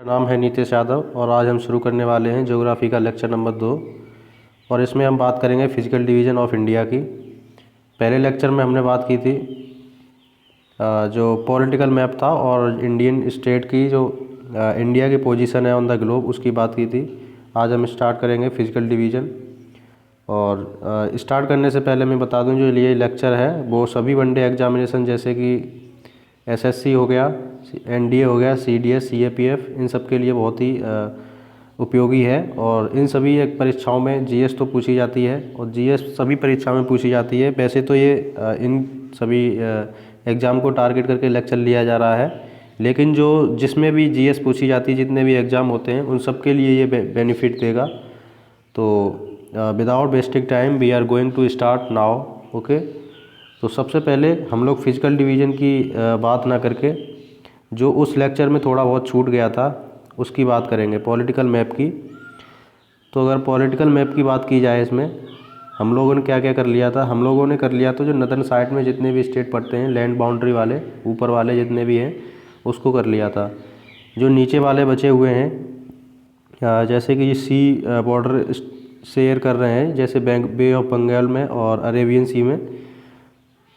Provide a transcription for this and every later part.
मेरा नाम है नीतीश यादव और आज हम शुरू करने वाले हैं ज्योग्राफी का लेक्चर नंबर 2 और इसमें हम बात करेंगे फिजिकल डिवीज़न ऑफ इंडिया की। पहले लेक्चर में हमने बात की थी जो पॉलिटिकल मैप था और इंडियन स्टेट की जो इंडिया की पोजीशन है ऑन द ग्लोब उसकी बात की थी। आज हम स्टार्ट करेंगे फिजिकल डिवीज़न और स्टार्ट करने से पहले मैं बता दूं जो ये लेक्चर है वो सभी वनडे एग्जामिनेशन जैसे कि एसएससी हो गया, एनडीए हो गया, सीडीएस, सीएपीएफ, इन सब के लिए बहुत ही उपयोगी है। और इन सभी परीक्षाओं में जीएस तो पूछी जाती है और जीएस सभी परीक्षाओं में पूछी जाती है। वैसे तो ये इन सभी एग्ज़ाम को टारगेट करके लेक्चर लिया जा रहा है, लेकिन जिसमें भी जीएस पूछी जाती है, जितने भी एग्ज़ाम होते हैं उन सब के लिए ये बेनिफिट देगा। तो without wasting time we are going to start now. Okay, तो सबसे पहले हम लोग फिजिकल डिवीज़न की बात ना करके जो उस लेक्चर में थोड़ा बहुत छूट गया था उसकी बात करेंगे, पॉलिटिकल मैप की। तो अगर पॉलिटिकल मैप की बात की जाए, इसमें हम लोगों ने क्या क्या कर लिया था। हम लोगों ने कर लिया था जो नदर्न साइड में जितने भी स्टेट पड़ते हैं, लैंड बाउंड्री वाले ऊपर वाले जितने भी हैं उसको कर लिया था। जो नीचे वाले बचे हुए हैं जैसे कि ये सी बॉर्डर शेयर कर रहे हैं जैसे बे ऑफ बंगाल में और अरेबियन सी में,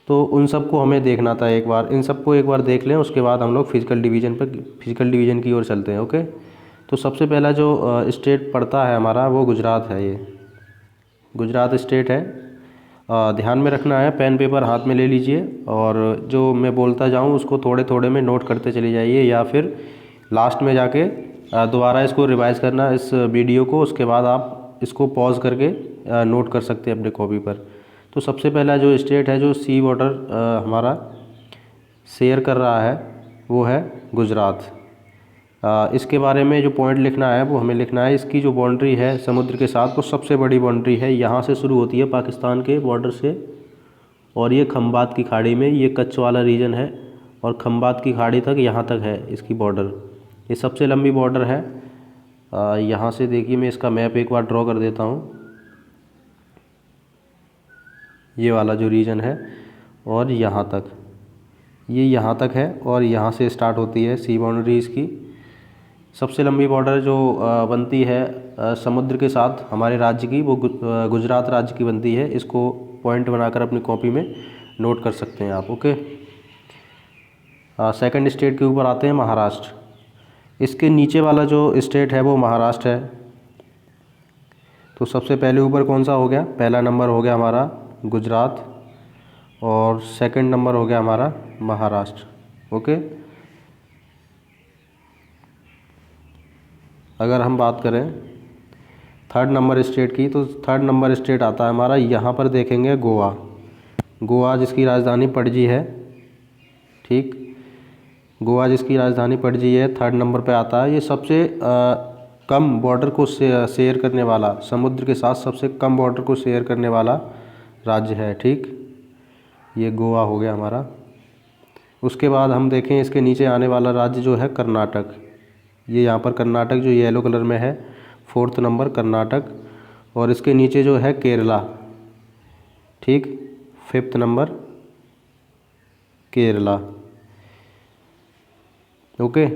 तो उन सबको हमें देखना था एक बार। इन सबको एक बार देख लें, उसके बाद हम लोग फिजिकल डिवीज़न की ओर चलते हैं। ओके, तो सबसे पहला जो स्टेट पड़ता है हमारा वो गुजरात है। ये गुजरात स्टेट है। ध्यान में रखना है, पेन पेपर हाथ में ले लीजिए और जो मैं बोलता जाऊँ उसको थोड़े थोड़े में नोट करते चले जाइए, या फिर लास्ट में जाके दोबारा इसको रिवाइज़ करना इस वीडियो को। उसके बाद आप इसको पॉज करके नोट कर सकते हैं अपने कॉपी पर। तो सबसे पहला जो स्टेट है जो सी बॉर्डर हमारा शेयर कर रहा है वो है गुजरात। इसके बारे में जो पॉइंट लिखना है वो हमें लिखना है, इसकी जो बाउंड्री है समुद्र के साथ वो सबसे बड़ी बाउंड्री है। यहाँ से शुरू होती है पाकिस्तान के बॉर्डर से और ये खंबात की खाड़ी में, ये कच्छ वाला रीजन है और खंबात की खाड़ी तक यहाँ तक है इसकी बॉर्डर। ये सबसे लंबी बॉर्डर है। यहाँ से देखिए, मैं इसका मैप एक बार ड्रॉ कर देता हूँ। ये वाला जो रीजन है और यहाँ तक, ये यहाँ तक है और यहाँ से स्टार्ट होती है सी बाउंड्री। इसकी सबसे लंबी बॉर्डर जो बनती है समुद्र के साथ हमारे राज्य की, वो गुजरात राज्य की बनती है। इसको पॉइंट बनाकर अपनी कॉपी में नोट कर सकते हैं आप। ओके, सेकंड स्टेट के ऊपर आते हैं, महाराष्ट्र। इसके नीचे वाला जो स्टेट है वो महाराष्ट्र है। तो सबसे पहले ऊपर कौन सा हो गया, पहला नंबर हो गया हमारा गुजरात और सेकंड नंबर हो गया हमारा महाराष्ट्र। ओके, अगर हम बात करें थर्ड नंबर स्टेट की, तो थर्ड नंबर स्टेट आता है हमारा, यहाँ पर देखेंगे गोवा। गोवा जिसकी राजधानी पणजी है। ठीक, गोवा जिसकी राजधानी पणजी है, थर्ड नंबर पे आता है। ये सबसे कम बॉर्डर को शेयर करने वाला, समुद्र के साथ सबसे कम बॉर्डर को शेयर करने वाला राज्य है। ठीक, ये गोवा हो गया हमारा। उसके बाद हम देखें इसके नीचे आने वाला राज्य जो है कर्नाटक। ये यहाँ पर कर्नाटक जो येलो कलर में है, फोर्थ नंबर कर्नाटक। और इसके नीचे जो है केरला। ठीक, फिफ्थ नंबर केरला। ओके,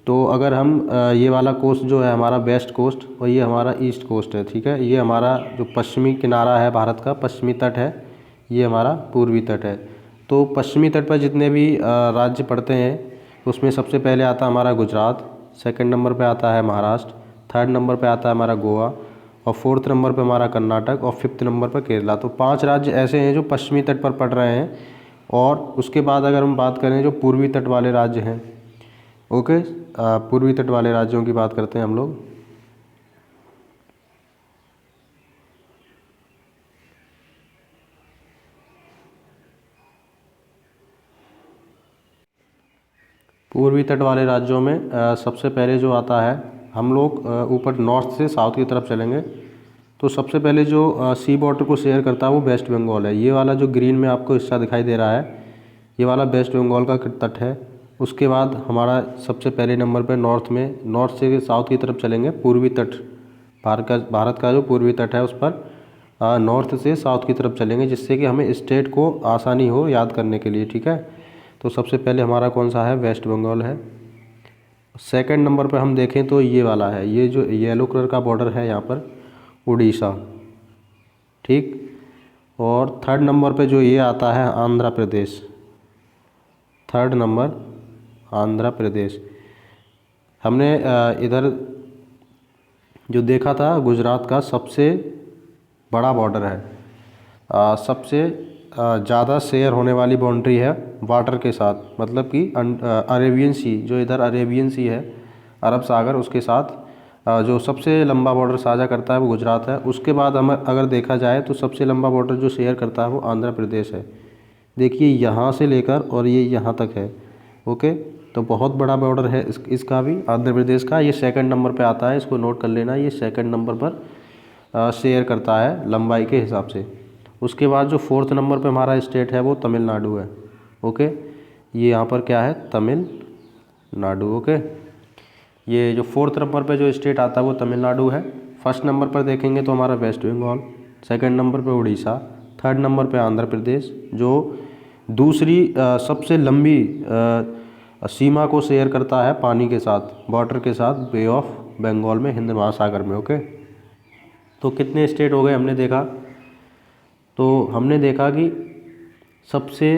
तो अगर हम ये वाला कोस्ट जो है हमारा वेस्ट कोस्ट और ये हमारा ईस्ट कोस्ट है। ठीक है, ये हमारा जो पश्चिमी किनारा है भारत का, पश्चिमी तट है, ये हमारा पूर्वी तट है। तो पश्चिमी तट पर जितने भी राज्य पड़ते हैं उसमें सबसे पहले आता है हमारा गुजरात, सेकंड नंबर पे आता है महाराष्ट्र, थर्ड नंबर पे आता है हमारा गोवा और फोर्थ नंबर पे हमारा कर्नाटक और फिफ्थ नंबर पर केरला। तो 5 राज्य ऐसे हैं जो पश्चिमी तट पर पड़ रहे हैं। और उसके बाद अगर हम बात करें जो पूर्वी तट वाले राज्य हैं, ओके, पूर्वी तट वाले राज्यों की बात करते हैं हम लोग। पूर्वी तट वाले राज्यों में सबसे पहले जो आता है, हम लोग ऊपर नॉर्थ से साउथ की तरफ चलेंगे। तो सबसे पहले जो सी बॉर्डर को शेयर करता है वो वेस्ट बंगाल है। ये वाला जो ग्रीन में आपको हिस्सा दिखाई दे रहा है, ये वाला वेस्ट बंगाल का तट है। उसके बाद हमारा सबसे पहले नंबर पर नॉर्थ से साउथ की तरफ चलेंगे, पूर्वी तट, भारत का जो पूर्वी तट है उस पर नॉर्थ से साउथ की तरफ चलेंगे, जिससे कि हमें स्टेट को आसानी हो याद करने के लिए। ठीक है, तो सबसे पहले हमारा कौन सा है, वेस्ट बंगाल है। सेकंड नंबर पे हम देखें तो ये वाला है, ये जो येलो कलर का बॉर्डर है यहाँ पर, उड़ीसा, ठीक। और थर्ड नंबर पे जो ये आता है आंध्र प्रदेश, थर्ड नंबर आंध्र प्रदेश। हमने इधर जो देखा था गुजरात का सबसे बड़ा बॉर्डर है, सबसे ज़्यादा शेयर होने वाली बाउंड्री है वाटर के साथ, मतलब कि अरेबियन सी, जो इधर अरेबियन सी है, अरब सागर, उसके साथ जो सबसे लंबा बॉर्डर साझा करता है वो गुजरात है। उसके बाद हम अगर देखा जाए तो सबसे लंबा बॉर्डर जो शेयर करता है वो आंध्र प्रदेश है। देखिए यहाँ से लेकर और ये यहाँ तक है, ओके। तो बहुत बड़ा बॉर्डर है इसका भी, आंध्र प्रदेश का। ये सेकंड नंबर पे आता है, इसको नोट कर लेना, ये सेकंड नंबर पर शेयर करता है लंबाई के हिसाब से। उसके बाद जो फोर्थ नंबर पे हमारा स्टेट है वो तमिलनाडु है, ओके। ये यहाँ पर क्या है, तमिलनाडु, ओके। ये जो फोर्थ नंबर पे जो स्टेट आता है वो तमिलनाडु है। फर्स्ट नंबर पर देखेंगे तो हमारा वेस्ट बंगाल, सेकंड नंबर पे उड़ीसा, थर्ड नंबर पे आंध्र प्रदेश, जो दूसरी सबसे लंबी सीमा को शेयर करता है पानी के साथ, वाटर के साथ, बे ऑफ बंगाल में, हिंद महासागर में, ओके। तो कितने स्टेट हो गए हमने देखा, तो हमने देखा कि सबसे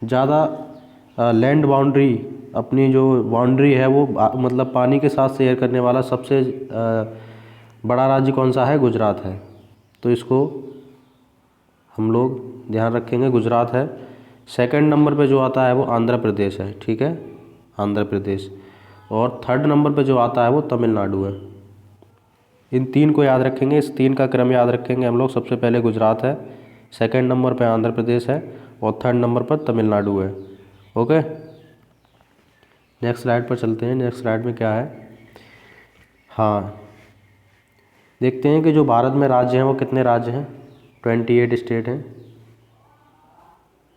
ज़्यादा लैंड बाउंड्री, अपनी जो बाउंड्री है वो मतलब पानी के साथ शेयर करने वाला सबसे बड़ा राज्य कौन सा है, गुजरात है। तो इसको हम लोग ध्यान रखेंगे, गुजरात है। सेकंड नंबर पे जो आता है वो आंध्र प्रदेश है, ठीक है, आंध्र प्रदेश। और थर्ड नंबर पे जो आता है वो तमिलनाडु है। इन तीन को याद रखेंगे, इस तीन का क्रम याद रखेंगे हम लोग। सबसे पहले गुजरात है, सेकंड नंबर पे आंध्र प्रदेश है, और थर्ड नंबर पर तमिलनाडु है, ओके। नेक्स्ट स्लाइड पर चलते हैं। नेक्स्ट स्लाइड में क्या है, हाँ, देखते हैं कि जो भारत में राज्य हैं वो कितने राज्य हैं। 28 स्टेट हैं,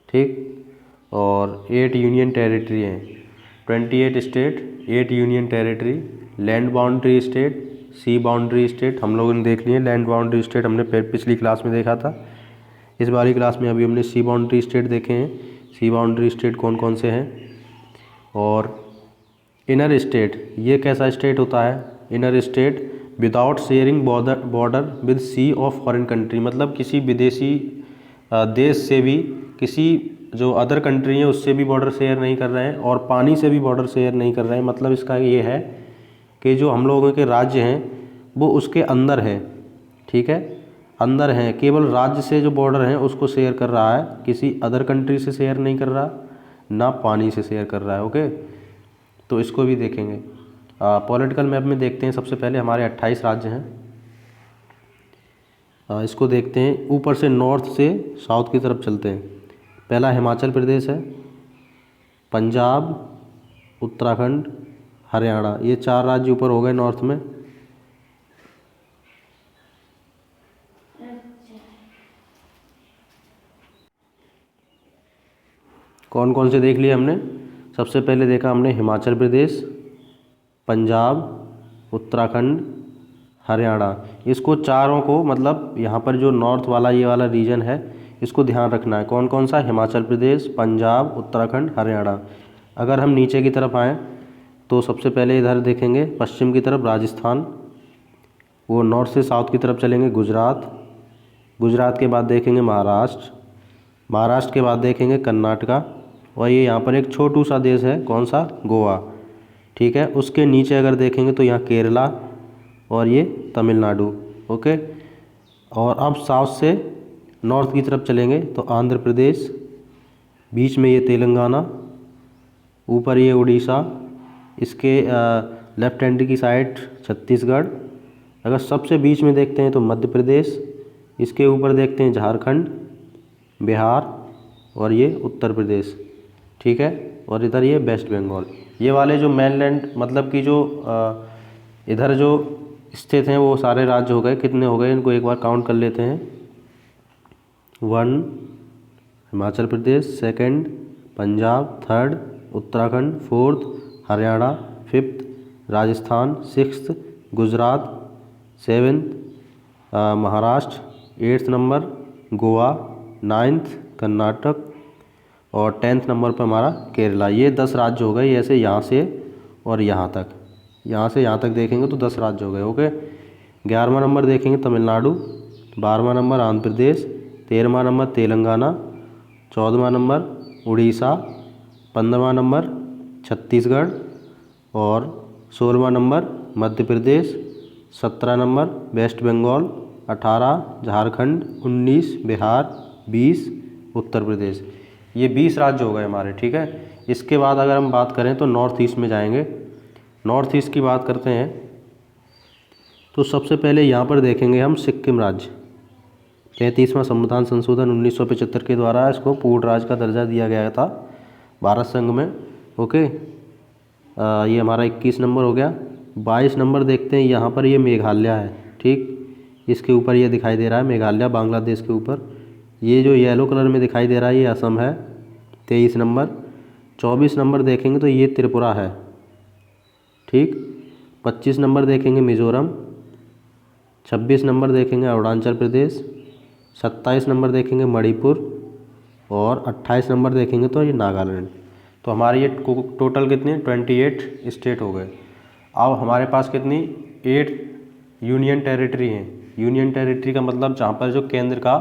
ठीक, और 8 यूनियन टेरिटरी हैं। 28 state, 8 union territory, land boundary state, sea boundary state हम लोगों ने देख लिए। लैंड बाउंड्री स्टेट हमने पिछली क्लास में देखा था। इस वाली क्लास में अभी हमने सी बाउंड्री स्टेट देखे हैं। सी बाउंड्री स्टेट कौन कौन से हैं। और इनर स्टेट, ये कैसा स्टेट होता है, inner state without sharing border with sea of foreign country, मतलब किसी विदेशी देश से भी, किसी जो अदर कंट्री है उससे भी बॉर्डर शेयर नहीं कर रहे हैं, और पानी से भी बॉर्डर शेयर नहीं कर रहे हैं। मतलब इसका ये है कि जो हम लोगों के राज्य हैं वो उसके अंदर है, ठीक है, अंदर हैं, केवल राज्य से जो बॉर्डर है उसको शेयर कर रहा है, किसी अदर कंट्री से शेयर नहीं कर रहा, ना पानी से शेयर कर रहा है, ओके। तो इसको भी देखेंगे। पॉलिटिकल मैप में देखते हैं। सबसे पहले हमारे 28 राज्य हैं, इसको देखते हैं। ऊपर से नॉर्थ से साउथ की तरफ चलते हैं। पहला हिमाचल प्रदेश है, पंजाब, उत्तराखंड, हरियाणा, ये 4 राज्य ऊपर हो गए नॉर्थ में। कौन कौन से देख लिए हमने। सबसे पहले देखा हमने हिमाचल प्रदेश, पंजाब, उत्तराखंड, हरियाणा। इसको चारों को, मतलब यहाँ पर जो नॉर्थ वाला ये वाला रीजन है इसको ध्यान रखना है। कौन कौन सा, हिमाचल प्रदेश, पंजाब, उत्तराखंड, हरियाणा। अगर हम नीचे की तरफ आएँ तो सबसे पहले इधर देखेंगे पश्चिम की तरफ राजस्थान, वो नॉर्थ से साउथ की तरफ चलेंगे गुजरात, गुजरात के बाद देखेंगे महाराष्ट्र, महाराष्ट्र के बाद देखेंगे कर्नाटका, और ये यहाँ पर एक छोटू सा देश है, कौन सा, गोवा, ठीक है। उसके नीचे अगर देखेंगे तो यहाँ केरला और ये तमिलनाडु, ओके। और अब साउथ से नॉर्थ की तरफ चलेंगे तो आंध्र प्रदेश, बीच में ये तेलंगाना, ऊपर ये उड़ीसा, इसके लेफ्ट हैंड की साइड छत्तीसगढ़। अगर सबसे बीच में देखते हैं तो मध्य प्रदेश, इसके ऊपर देखते हैं झारखंड, बिहार, और ये उत्तर प्रदेश, ठीक है। और इधर ये वेस्ट बंगाल। ये वाले जो मेनलैंड, मतलब कि जो इधर जो स्थित हैं वो सारे राज्य हो गए। कितने हो गए इनको एक बार काउंट कर लेते हैं। 1 Himachal Pradesh, second Punjab, third Uttarakhand, fourth Haryana, fifth Rajasthan, sixth Gujarat, seventh Maharashtra, 8th number Goa, 9th Karnataka, और 10th नंबर पर हमारा केरला। ये 10 राज्य हो गए। ऐसे यहाँ से और यहाँ तक, यहाँ से यहाँ तक देखेंगे तो 10 राज्य हो गए। ओके, 11वां नंबर देखेंगे तमिलनाडु, 12वां नंबर आंध्र प्रदेश, 13वां नंबर तेलंगाना, 14वां नंबर उड़ीसा, 15वां नंबर छत्तीसगढ़ और 16वां number Madhya Pradesh, 17 number west Bengal, 18 Jharkhand, 19 Bihar, 20 Uttar Pradesh. ये 20 राज्य हो गए हमारे। ठीक है, इसके बाद अगर हम बात करें तो नॉर्थ ईस्ट में जाएंगे। नॉर्थ ईस्ट की बात करते हैं तो सबसे पहले यहाँ पर देखेंगे हम सिक्किम राज्य। 33वां संविधान संशोधन 1975 के द्वारा इसको पूर्ण राज्य का दर्जा दिया गया था भारत संघ में। ओके, ये हमारा 21 नंबर हो गया। 22 नंबर देखते हैं, यहाँ पर ये मेघालय है। ठीक, इसके ऊपर ये दिखाई दे रहा है मेघालय, बांग्लादेश के ऊपर। ये जो येलो कलर में दिखाई दे रहा है ये असम है। 23 नंबर। 24 नंबर देखेंगे तो ये त्रिपुरा है। ठीक, 25 नंबर देखेंगे मिज़ोरम, 26 नंबर देखेंगे अरुणाचल प्रदेश, 27 नंबर देखेंगे मणिपुर और 28 नंबर देखेंगे तो ये नागालैंड। तो हमारे ये टोटल कितने 28 स्टेट हो गए। अब हमारे पास कितनी 8 यूनियन टेरिटरी हैं। यूनियन टेरिटरी का मतलब जहाँ पर जो केंद्र का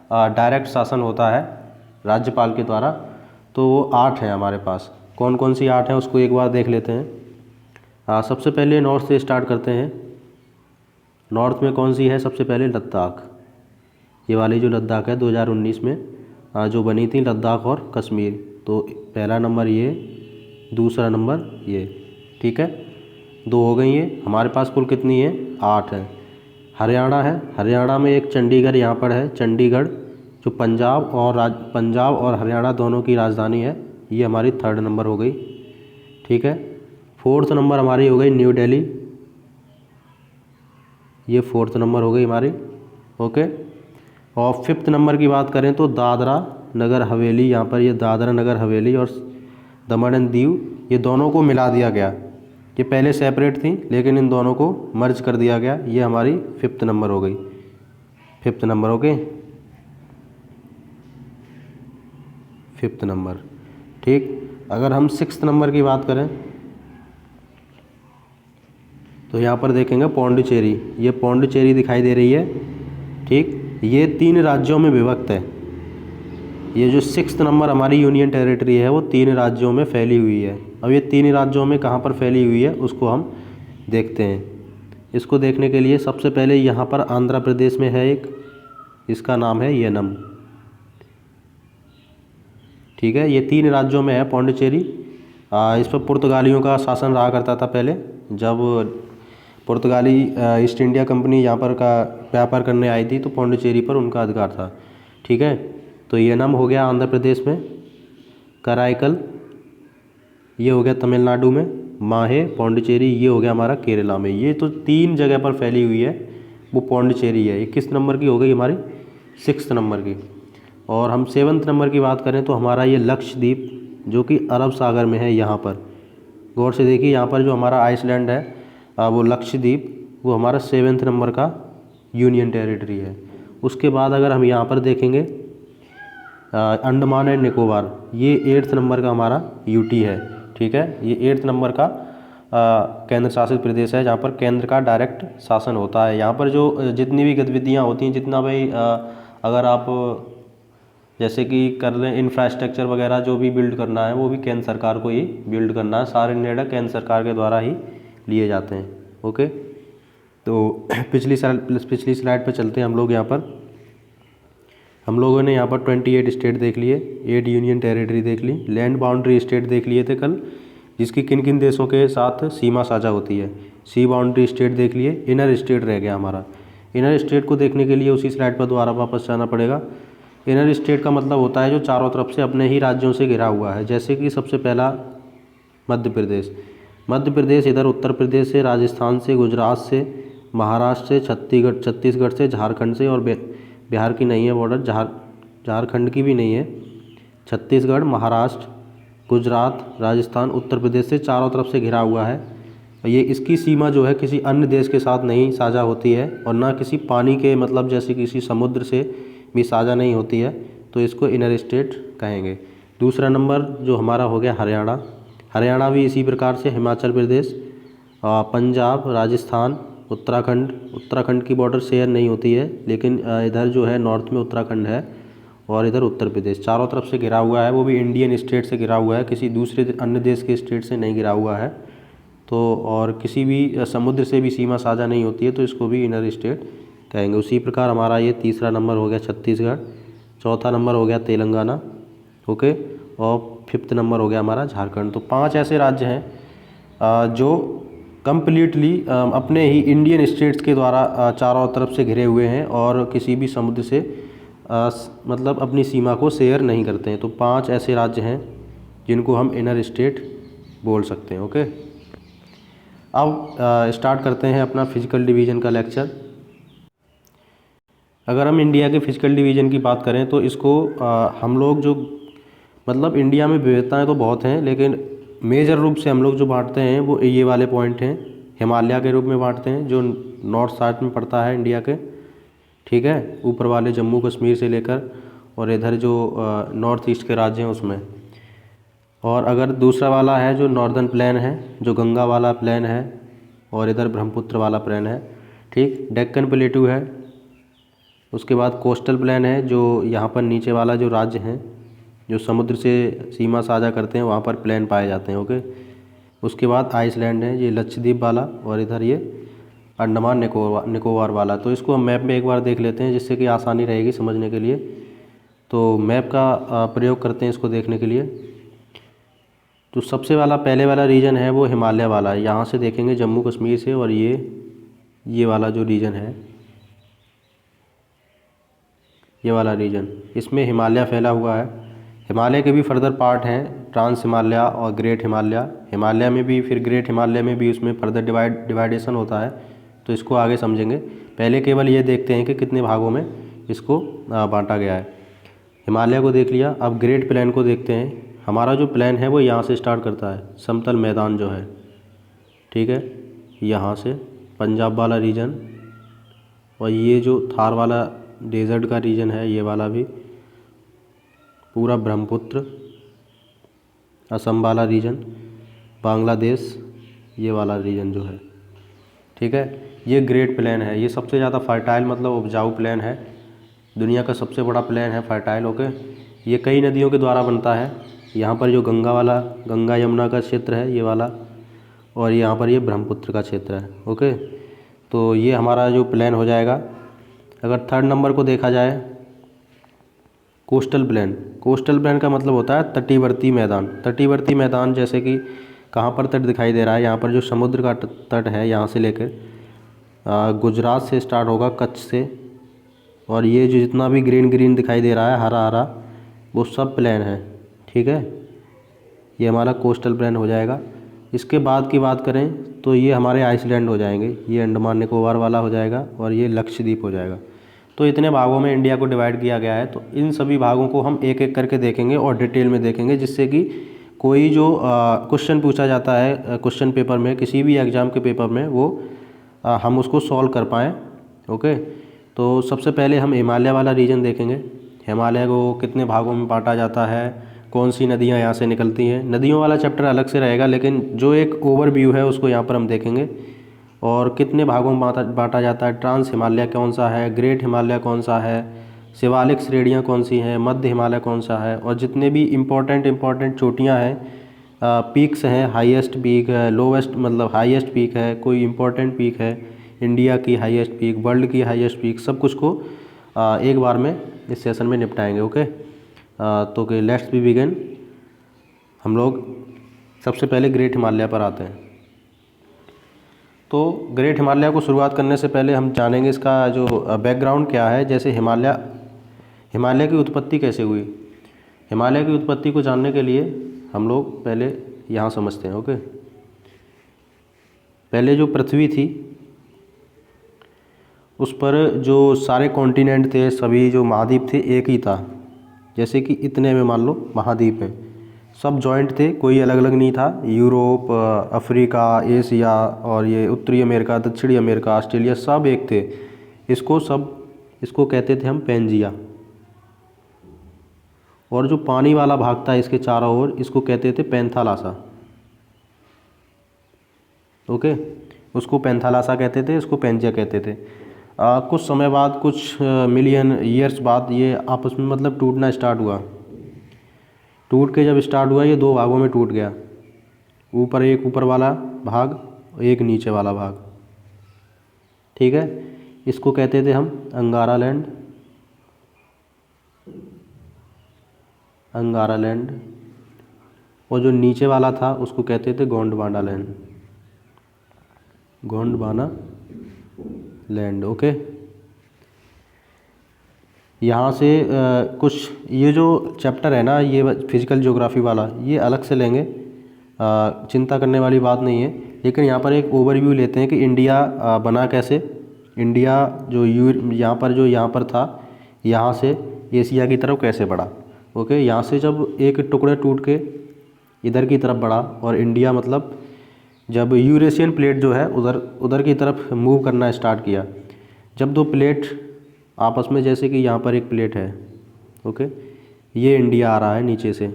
डायरेक्ट शासन होता है राज्यपाल के द्वारा, तो वो 8 है हमारे पास। कौन कौन सी 8 हैं उसको एक बार देख लेते हैं। सबसे पहले नॉर्थ से स्टार्ट करते हैं। नॉर्थ में कौन सी है? सबसे पहले लद्दाख। ये वाली जो लद्दाख है 2019 में जो बनी थी, लद्दाख और कश्मीर। तो पहला नंबर ये, दूसरा नंबर ये। ठीक है, 2 हो गई ये। हमारे पास कुल कितनी है? 8 है। हरियाणा है, हरियाणा में एक चंडीगढ़ यहाँ पर है। चंडीगढ़ जो पंजाब और हरियाणा दोनों की राजधानी है, ये हमारी 3rd नंबर हो गई। ठीक है, 4th नंबर हमारी हो गई न्यू दिल्ली, ये 4th नंबर हो गई हमारी। ओके, और 5th नंबर की बात करें तो दादरा नगर हवेली, यहाँ पर ये दादरा नगर हवेली और दमन एंड दीव, ये दोनों को मिला दिया गया। ये पहले सेपरेट थी लेकिन इन दोनों को मर्ज कर दिया गया। ये हमारी 5th नंबर हो गई। 5th number. Okay, 5th number. ठीक, अगर हम 6th नंबर की बात करें तो यहाँ पर देखेंगे पौंडीचेरी। ये पौंडीचेरी दिखाई दे रही है। ठीक, ये 3 राज्यों में विभक्त है। ये जो 6th नंबर हमारी यूनियन टेरिटरी है वो 3 राज्यों में फैली हुई है। अब ये 3 राज्यों में कहाँ पर फैली हुई है उसको हम देखते हैं। इसको देखने के लिए सबसे पहले यहाँ पर आंध्र प्रदेश में है एक, इसका नाम है येनम। ठीक है, ये 3 राज्यों में है पौंडीचेरी। इस पर पुर्तगालियों का शासन रहा करता था पहले। जब पुर्तगाली ईस्ट इंडिया कंपनी यहाँ पर का व्यापार करने आई थी तो पौंडीचेरी पर उनका अधिकार था। ठीक है, तो येनम हो गया आंध्र प्रदेश में, कराईकल ये हो गया तमिलनाडु में, माहे पौंडीचेरी ये हो गया हमारा केरला में। ये तो 3 जगह पर फैली हुई है, वो पौंडीचेरी है। 21 नंबर की हो गई हमारी, 6th नंबर की। और हम 7th नंबर की बात करें तो हमारा ये लक्षद्वीप जो कि अरब सागर में है। यहाँ पर गौर से देखिए, यहाँ पर जो हमारा आइसलैंड है वो लक्षद्वीप, वो हमारा 7th नंबर का यूनियन टेरिटरी है। उसके बाद अगर हम यहाँ पर देखेंगे अंडमान एंड निकोबार, ये 8th नंबर का हमारा यूटी है। ठीक है, ये 8th नंबर का केंद्र शासित प्रदेश है जहाँ पर केंद्र का डायरेक्ट शासन होता है। यहाँ पर जो जितनी भी गतिविधियाँ होती हैं, जितना भाई अगर आप जैसे कि कर लें इंफ्रास्ट्रक्चर वगैरह जो भी बिल्ड करना है वो भी केंद्र सरकार को ही बिल्ड करना है। सारे निर्णय केंद्र सरकार के द्वारा ही लिए जाते हैं। ओके, तो पिछली स्लाइड पर चलते हैं हम लोग। यहाँ पर हम लोगों ने यहाँ पर 28 स्टेट देख लिए, 8 यूनियन टेरिटरी देख ली, लैंड बाउंड्री स्टेट देख लिए थे कल, जिसकी किन किन देशों के साथ सीमा साझा होती है। सी बाउंड्री स्टेट देख लिए, इनर स्टेट रह गया हमारा। इनर स्टेट को देखने के लिए उसी स्लाइड पर दोबारा वापस जाना पड़ेगा। इनर स्टेट का मतलब होता है जो चारों तरफ से अपने ही राज्यों से घिरा हुआ है। जैसे कि सबसे पहला मध्य प्रदेश। मध्य प्रदेश इधर उत्तर प्रदेश से, राजस्थान से, गुजरात से, महाराष्ट्र से, छत्तीसगढ़ से, झारखंड से, और बिहार की नहीं है बॉर्डर, झारखंड की भी नहीं है। छत्तीसगढ़, महाराष्ट्र, गुजरात, राजस्थान, उत्तर प्रदेश से चारों तरफ से घिरा हुआ है। ये इसकी सीमा जो है किसी अन्य देश के साथ नहीं साझा होती है और ना किसी पानी के मतलब जैसे किसी समुद्र से भी साझा नहीं होती है, तो इसको इनर स्टेट कहेंगे। दूसरा नंबर जो हमारा हो गया हरियाणा। हरियाणा भी इसी प्रकार से, हिमाचल प्रदेश, पंजाब, राजस्थान, उत्तराखंड की बॉर्डर शेयर नहीं होती है, लेकिन इधर जो है नॉर्थ में उत्तराखंड है और इधर उत्तर प्रदेश चारों तरफ से घिरा हुआ है। वो भी इंडियन स्टेट से घिरा हुआ है, किसी दूसरे अन्य देश के स्टेट से नहीं घिरा हुआ है। तो और किसी भी समुद्र से भी सीमा साझा नहीं होती है, तो इसको भी इनर स्टेट कहेंगे। उसी प्रकार हमारा ये तीसरा नंबर हो गया छत्तीसगढ़, चौथा नंबर हो गया तेलंगाना, ओके, और फिफ्थ नंबर हो गया हमारा झारखंड। तो 5 ऐसे राज्य हैं जो कम्प्लीटली अपने ही इंडियन स्टेट्स के द्वारा चारों तरफ से घिरे हुए हैं और किसी भी समुद्र से मतलब अपनी सीमा को शेयर नहीं करते हैं। तो 5 ऐसे राज्य हैं जिनको हम इनर स्टेट बोल सकते हैं, ओके। अब स्टार्ट करते हैं अपना फिजिकल डिवीज़न का लेक्चर। अगर हम इंडिया के फिजिकल डिवीज़न की बात करें तो इसको हम लोग जो मतलब इंडिया में विविधताएं तो बहुत हैं, लेकिन मेजर रूप से हम लोग जो बांटते हैं वो ये वाले पॉइंट हैं। हिमालय के रूप में बांटते हैं जो नॉर्थ साइड में पड़ता है इंडिया के, ठीक है, ऊपर वाले जम्मू कश्मीर से लेकर और इधर जो नॉर्थ ईस्ट के राज्य हैं उसमें। और अगर दूसरा वाला है जो नॉर्दर्न प्लेन है, जो गंगा वाला प्लेन है और इधर ब्रह्मपुत्र वाला प्लेन है, ठीक। डेक्कन प्लेटू है, उसके बाद कोस्टल प्लेन है, जो यहाँ पर नीचे वाला जो राज्य हैं जो समुद्र से सीमा साझा करते हैं वहाँ पर प्लेन पाए जाते हैं, ओके। उसके बाद आइसलैंड है, ये लक्षद्वीप वाला, और इधर ये अंडमान निकोबार वाला। तो इसको हम मैप में एक बार देख लेते हैं जिससे कि आसानी रहेगी समझने के लिए। तो मैप का प्रयोग करते हैं इसको देखने के लिए। तो सबसे पहले वाला रीजन है वो हिमालय वाला है, यहाँ से देखेंगे जम्मू कश्मीर से, और ये वाला जो रीजन है, ये वाला रीजन, इसमें हिमालय फैला हुआ है। हिमालय के भी फर्दर पार्ट हैं, ट्रांस हिमालय और ग्रेट हिमालय। हिमालय में भी फिर ग्रेट हिमालय में भी उसमें फर्दर डिवाइडेशन होता है, तो इसको आगे समझेंगे। पहले केवल ये देखते हैं कि कितने भागों में इसको बांटा गया है। हिमालय को देख लिया, अब ग्रेट प्लेन को देखते हैं। हमारा जो प्लेन है वो यहाँ से स्टार्ट करता है, समतल मैदान जो है, ठीक है, यहाँ से पंजाब वाला रीजन, और ये जो थार वाला डेजर्ट का रीजन है, ये वाला भी पूरा ब्रह्मपुत्र, असम वाला रीजन, बांग्लादेश, ये वाला रीजन जो है, ठीक है, ये ग्रेट प्लेन है। ये सबसे ज़्यादा फर्टाइल मतलब उपजाऊ प्लेन है, दुनिया का सबसे बड़ा प्लेन है फर्टाइल, ओके। ये कई नदियों के द्वारा बनता है। यहाँ पर जो गंगा यमुना का क्षेत्र है ये वाला, और यहाँ पर ये ब्रह्मपुत्र का क्षेत्र है, ओके। तो ये हमारा जो प्लेन हो जाएगा। अगर थर्ड नंबर को देखा जाए, कोस्टल प्लेन का मतलब होता है तटीवर्ती मैदान। तटीवर्ती मैदान जैसे कि कहाँ पर तट दिखाई दे रहा है, यहाँ पर जो समुद्र का तट है, यहाँ से लेकर गुजरात से स्टार्ट होगा, कच्छ से, और ये जो जितना भी ग्रीन दिखाई दे रहा है, हरा हरा, वो सब प्लेन है, ठीक है। ये हमारा कोस्टल प्लेन हो जाएगा। इसके बाद की बात करें तो ये हमारे आइसलैंड हो जाएंगे, ये अंडमान निकोबार वाला हो जाएगा, और ये लक्षद्वीप हो जाएगा। तो इतने भागों में इंडिया को डिवाइड किया गया है। तो इन सभी भागों को हम एक एक करके देखेंगे और डिटेल में देखेंगे, जिससे कि कोई जो क्वेश्चन पूछा जाता है क्वेश्चन पेपर में, किसी भी एग्ज़ाम के पेपर में, वो हम उसको सॉल्व कर पाएँ, ओके। तो सबसे पहले हम हिमालय वाला रीजन देखेंगे। हिमालय को कितने भागों में बांटा जाता है, कौन सी नदियाँ यहाँ से निकलती हैं। नदियों वाला चैप्टर अलग से रहेगा, लेकिन जो एक ओवरव्यू है उसको यहाँ पर हम देखेंगे। और कितने भागों में बांटा जाता है, ट्रांस हिमालय कौन सा है, ग्रेट हिमालय कौन सा है, शिवालिक श्रेणियाँ कौन सी हैं, मध्य हिमालय कौन सा है, और जितने भी इम्पोर्टेंट चोटियाँ हैं, पीक्स हैं, हाईएस्ट पीक है, लोवेस्ट मतलब हाईएस्ट पीक है, कोई इम्पोर्टेंट पीक है, इंडिया की हाईएस्ट पीक, वर्ल्ड की हाईएस्ट पीक, सब कुछ को एक बार में इस सेशन में निपटाएंगे, ओके। तो कि लेट्स बी बिगिन। हम लोग सबसे पहले ग्रेट हिमालय पर आते हैं। तो ग्रेट हिमालय को शुरुआत करने से पहले हम जानेंगे इसका जो बैकग्राउंड क्या है। जैसे हिमालय की उत्पत्ति कैसे हुई। हिमालय की उत्पत्ति को जानने के लिए हम लोग पहले यहाँ समझते हैं, ओके। पहले जो पृथ्वी थी उस पर जो सारे कॉन्टिनेंट थे, सभी जो महाद्वीप थे, एक ही था। जैसे कि इतने में मान लो महाद्वीप है, सब जॉइंट थे, कोई अलग अलग नहीं था। यूरोप, अफ्रीका, एशिया, और ये उत्तरी अमेरिका, दक्षिणी अमेरिका, ऑस्ट्रेलिया, सब एक थे। इसको कहते थे हम पेंजिया। और जो पानी वाला भाग था इसके चारों ओर, इसको कहते थे पैंथालासा। ओके, उसको पैंथालासा कहते थे, इसको पैंजिया कहते थे। कुछ समय बाद, कुछ मिलियन ईयर्स बाद ये आपस में मतलब टूटना स्टार्ट हुआ। टूट के जब स्टार्ट हुआ ये दो भागों में टूट गया, एक ऊपर वाला भाग, एक नीचे वाला भाग। ठीक है, इसको कहते थे हम अंगारालैंड, अंगारालैंड। और जो नीचे वाला था उसको कहते थे Gondwana land, Gondwana land. Okay, यहाँ से कुछ ये जो चैप्टर है ना, ये फिजिकल ज्योग्राफी वाला, ये अलग से लेंगे, चिंता करने वाली बात नहीं है। लेकिन यहाँ पर एक ओवरव्यू लेते हैं कि इंडिया बना कैसे। इंडिया जो यहाँ पर था, यहाँ से एशिया की तरफ कैसे बढ़ा। ओके, यहाँ से जब एक टुकड़े टूट के इधर की तरफ बढ़ा, और इंडिया मतलब जब यूरेशियन प्लेट जो है उधर की तरफ मूव करना स्टार्ट किया, जब दो प्लेट आपस में, जैसे कि यहाँ पर एक प्लेट है, ओके, ये इंडिया आ रहा है नीचे से।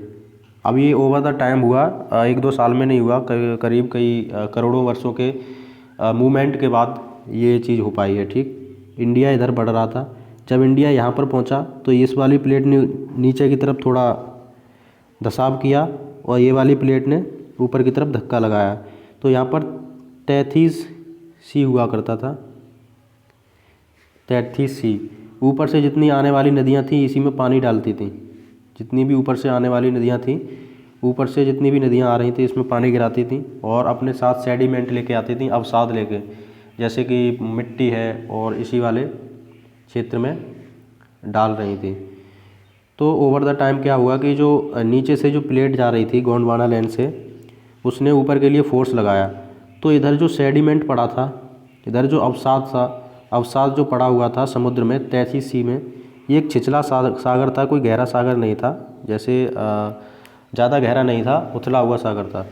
अब ये ओवर द टाइम हुआ, 1-2 साल में नहीं हुआ, करीब कई करोड़ों वर्षों के मूवमेंट के बाद ये चीज़ हो पाई है। ठीक, इंडिया इधर बढ़ रहा था, जब इंडिया यहाँ पर पहुँचा तो इस वाली प्लेट ने नीचे की तरफ थोड़ा धसाव किया, और ये वाली प्लेट ने ऊपर की तरफ धक्का लगाया। तो यहाँ पर तैथीस सी हुआ करता था, तैथीस सी। ऊपर से जितनी आने वाली नदियाँ थीं इसी में पानी डालती थीं, जितनी भी ऊपर से आने वाली नदियाँ थीं, ऊपर से जितनी भी नदियाँ आ रही थी इसमें पानी गिराती थीं, और अपने साथ सेडिमेंट लेके आती थीं, अवसाद लेके, जैसे कि मिट्टी है, और इसी वाले क्षेत्र में डाल रही थी। तो ओवर द टाइम क्या हुआ कि जो नीचे से जो प्लेट जा रही थी गोंडवाना लैंड से, उसने ऊपर के लिए फोर्स लगाया, तो इधर जो सेडिमेंट पड़ा था, इधर जो अवसाद जो पड़ा हुआ था समुद्र में, 33 सी में, ये एक छिछला सागर था, कोई गहरा सागर नहीं था, जैसे ज़्यादा गहरा नहीं था, उथला हुआ सागर था।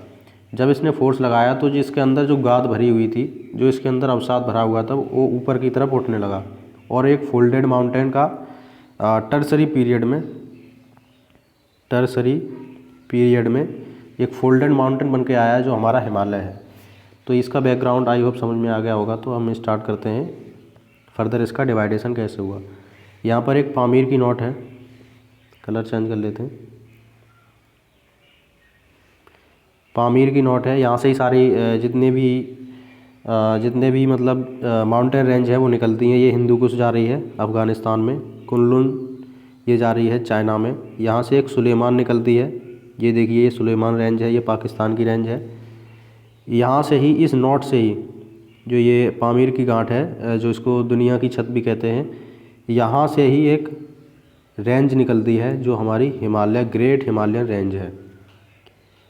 जब इसने फोर्स लगाया तो जिसके अंदर जो गाद भरी हुई थी, जो इसके अंदर अवसाद भरा हुआ था, वो ऊपर की तरफ उठने लगा, और एक फोल्डेड माउंटेन का टर्सरी पीरियड में एक फोल्डेड माउंटेन बन के आया जो हमारा हिमालय है। तो इसका बैकग्राउंड आई होप समझ में आ गया होगा। तो हम स्टार्ट करते हैं फर्दर, इसका डिवाइडेशन कैसे हुआ। यहाँ पर एक पामीर की नोट है, कलर चेंज कर लेते हैं, पामीर की नोट है। यहाँ से ही सारी जितने भी मतलब माउंटेन रेंज है वो निकलती हैं। ये हिंदू कुश जा रही है अफ़गानिस्तान में, कुनलुन ये जा रही है चाइना में। यहाँ से एक सुलेमान निकलती है, ये देखिए, ये सुलेमान रेंज है, ये पाकिस्तान की रेंज है। यहाँ से ही, इस नोट से ही, जो ये पामीर की गांठ है, जो इसको दुनिया की छत भी कहते हैं, यहाँ से ही एक रेंज निकलती है जो हमारी हिमालय, ग्रेट हिमालयन रेंज है।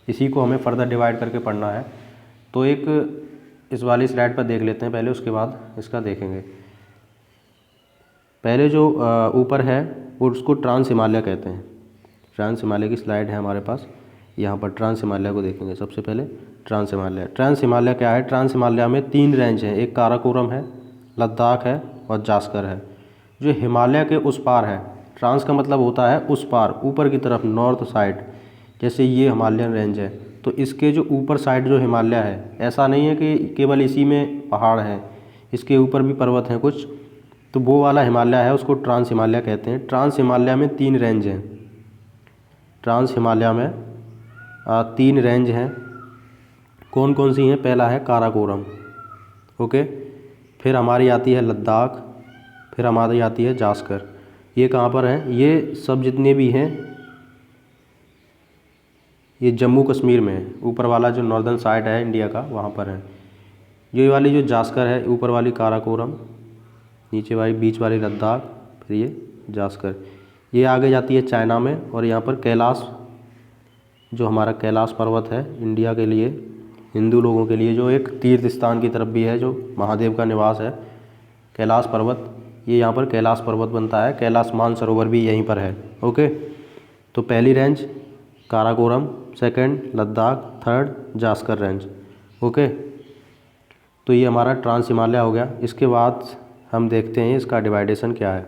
इसी को हमें फर्दर डिवाइड करके पढ़ना है। तो एक इस वाली स्लाइड पर देख लेते हैं पहले, उसके बाद इसका देखेंगे। पहले जो ऊपर है वो उसको ट्रांस हिमालय कहते हैं। ट्रांस हिमालय की स्लाइड है हमारे पास, यहाँ पर ट्रांस हिमालय को देखेंगे सबसे पहले। ट्रांस हिमालय क्या है? ट्रांस हिमालय में 3 रेंज हैं, एक काराकोरम है, लद्दाख है, और जास्कर है। जो हिमालय के उस पार है, ट्रांस का मतलब होता है उस पार, ऊपर की तरफ, नॉर्थ साइड। जैसे ये हिमालयन रेंज है, तो इसके जो ऊपर साइड जो हिमालय है, ऐसा नहीं है कि केवल इसी में पहाड़ हैं, इसके ऊपर भी पर्वत हैं कुछ, तो वो वाला हिमालय है, उसको ट्रांस हिमालय कहते हैं। ट्रांस हिमालय में 3 रेंज हैं। ट्रांस हिमालय में 3 रेंज हैं। कौन कौन सी हैं? पहला है काराकोरम, ओके, फिर हमारी आती है लद्दाख, फिर हमारी आती है जास्कर। ये कहाँ पर हैं? ये सब जितने भी हैं ये जम्मू कश्मीर में है। ऊपर वाला जो नॉर्दर्न साइड है इंडिया का, वहाँ पर है। ये वाली जो जास्कर है, ऊपर वाली काराकोरम, नीचे वाली बीच वाली लद्दाख, फिर ये जास्कर। ये आगे जाती है चाइना में। और यहाँ पर कैलाश, जो हमारा कैलाश पर्वत है इंडिया के लिए, हिंदू लोगों के लिए, जो एक तीर्थ स्थान की तरफ भी है, जो महादेव का निवास है, कैलाश पर्वत, ये यहाँ पर कैलाश पर्वत बनता है। कैलाश मानसरोवर भी यहीं पर है, ओके। तो पहली range Karakoram, second Ladakh, third Zanskar range, okay. तो ये हमारा ट्रांस हिमालय हो गया। इसके बाद हम देखते हैं इसका डिवाइडेशन क्या है।